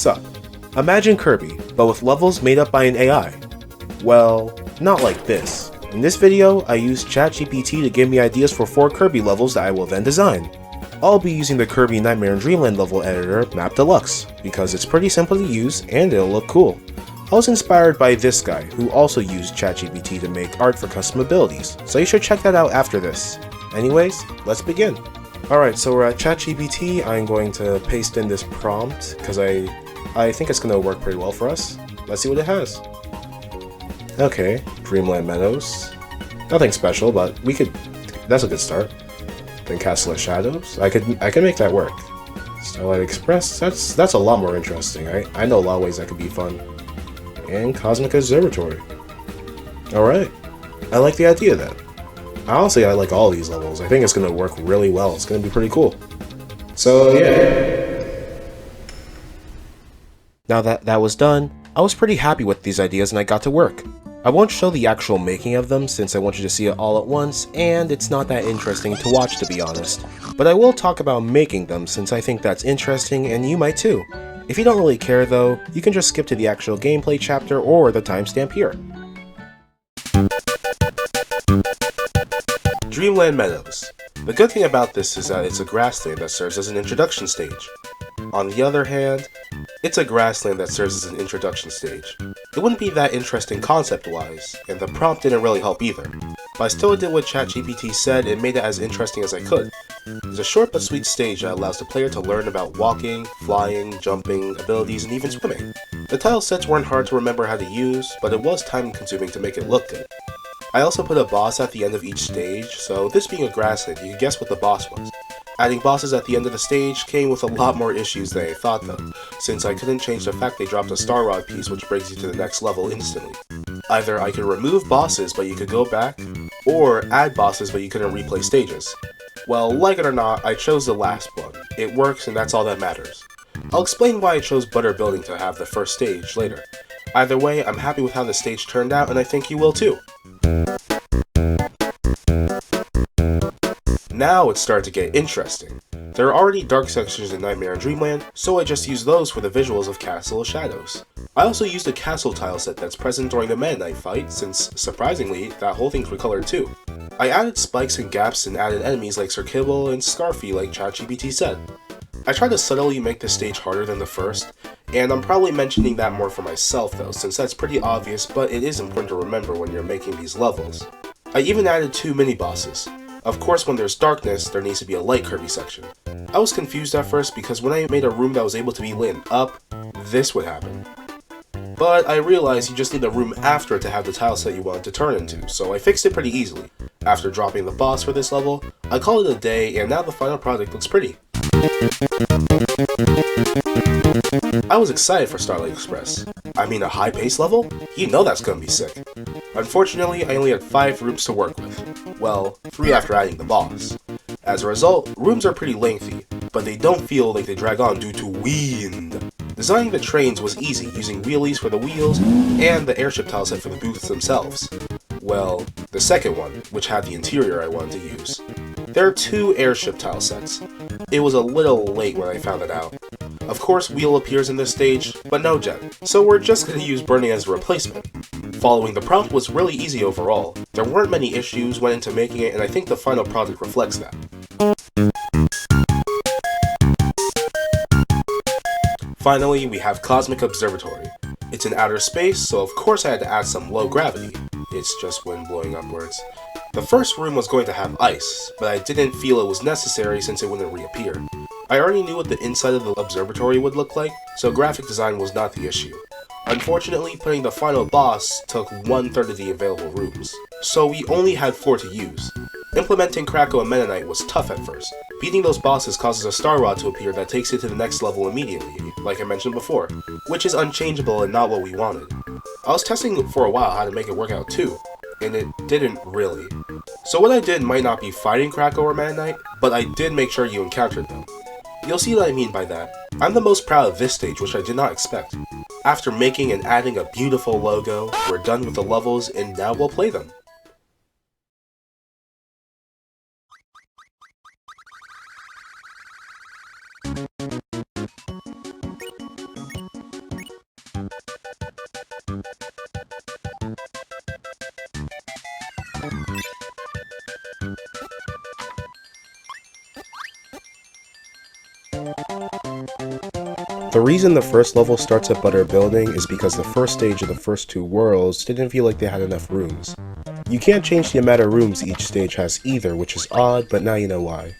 So, imagine Kirby, but with levels made up by an AI. Well, not like this. In this video, I used ChatGPT to give me ideas for 4 Kirby levels that I will then design. I'll be using the Kirby Nightmare in Dreamland level editor, Map Deluxe, because it's pretty simple to use and it'll look cool. I was inspired by this guy, who also used ChatGPT to make art for custom abilities, so you should check that out after this. Anyways, let's begin. Alright, so we're at ChatGPT. I'm going to paste in this prompt, because I think it's going to work pretty well for us. Let's see what it has. Okay, Dreamland Meadows. Nothing special, but that's a good start. Then Castle of Shadows. I can make that work. Starlight Express, that's a lot more interesting. I know a lot of ways that could be fun. And Cosmic Observatory. Alright. I like the idea of that. Honestly, I like all these levels. I think it's gonna work really well. It's gonna be pretty cool. So yeah. Now that was done, I was pretty happy with these ideas and I got to work. I won't show the actual making of them since I want you to see it all at once, and it's not that interesting to watch, to be honest. But I will talk about making them since I think that's interesting and you might too. If you don't really care though, you can just skip to the actual gameplay chapter or the timestamp here. Dreamland Meadows. The good thing about this is that it's a grassland that serves as an introduction stage. On the other hand, it's a grassland that serves as an introduction stage. It wouldn't be that interesting concept-wise, and the prompt didn't really help either. But I still did what ChatGPT said and made it as interesting as I could. It's a short but sweet stage that allows the player to learn about walking, flying, jumping, abilities, and even swimming. The tile sets weren't hard to remember how to use, but it was time-consuming to make it look good. I also put a boss at the end of each stage, so this being a grassland, you could guess what the boss was. Adding bosses at the end of the stage came with a lot more issues than I thought though, since I couldn't change the fact they dropped a star rod piece which brings you to the next level instantly. Either I could remove bosses but you could go back, or add bosses but you couldn't replay stages. Well, like it or not, I chose the last one. It works and that's all that matters. I'll explain why I chose Butter Building to have the first stage later. Either way, I'm happy with how the stage turned out and I think you will too. Now it started to get interesting. There are already dark sections in Nightmare in Dreamland, so I just used those for the visuals of Castle of Shadows. I also used a castle tile set that's present during the Meta Knight fight, since, surprisingly, that whole thing's recolored too. I added spikes and gaps and added enemies like Sir Kibble and Scarfy like ChatGPT said. I tried to subtly make this stage harder than the first, and I'm probably mentioning that more for myself though, since that's pretty obvious, but it is important to remember when you're making these levels. I even added 2 mini-bosses. Of course, when there's darkness, there needs to be a light Kirby section. I was confused at first because when I made a room that was able to be lit up, this would happen. But I realized you just need a room after to have the tile set you wanted to turn into, so I fixed it pretty easily. After dropping the boss for this level, I called it a day and now the final product looks pretty. I was excited for Starlight Express. I mean, a high-paced level? You know that's gonna be sick. Unfortunately, I only had 5 rooms to work with. Well, 3 after adding the boss. As a result, rooms are pretty lengthy, but they don't feel like they drag on due to wind. Designing the trains was easy, using wheelies for the wheels and the airship tile set for the booths themselves. Well, the second one, which had the interior I wanted to use. There are 2 airship tile sets. It was a little late when I found it out. Of course, wheel appears in this stage, but no jet, so we're just going to use burning as a replacement. Following the prompt was really easy overall. There weren't many issues went into making it, and I think the final product reflects that. Finally, we have Cosmic Observatory. It's in outer space, so of course I had to add some low gravity. It's just wind blowing upwards. The first room was going to have ice, but I didn't feel it was necessary since it wouldn't reappear. I already knew what the inside of the observatory would look like, so graphic design was not the issue. Unfortunately, putting the final boss took 1/3 of the available rooms, so we only had 4 to use. Implementing Kracko and Meta Knight was tough at first. Beating those bosses causes a star rod to appear that takes you to the next level immediately, like I mentioned before, which is unchangeable and not what we wanted. I was testing for a while how to make it work out too, and it didn't really. So what I did might not be fighting Kracko or Meta Knight, but I did make sure you encountered them. You'll see what I mean by that. I'm the most proud of this stage, which I did not expect. After making and adding a beautiful logo, we're done with the levels and now we'll play them. The reason the first level starts at Butter Building is because the first stage of the first two worlds didn't feel like they had enough rooms. You can't change the amount of rooms each stage has either, which is odd, but now you know why.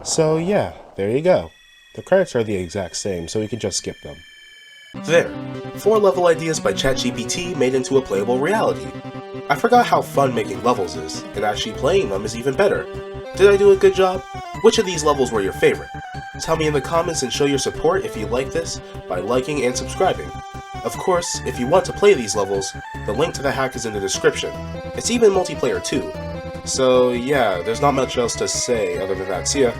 So yeah, there you go. The credits are the exact same, so we can just skip them. There, 4 level ideas by ChatGPT made into a playable reality. I forgot how fun making levels is, and actually playing them is even better. Did I do a good job? Which of these levels were your favorite? Tell me in the comments and show your support if you like this by liking and subscribing. Of course, if you want to play these levels, the link to the hack is in the description. It's even multiplayer too. So yeah, there's not much else to say other than that. See ya!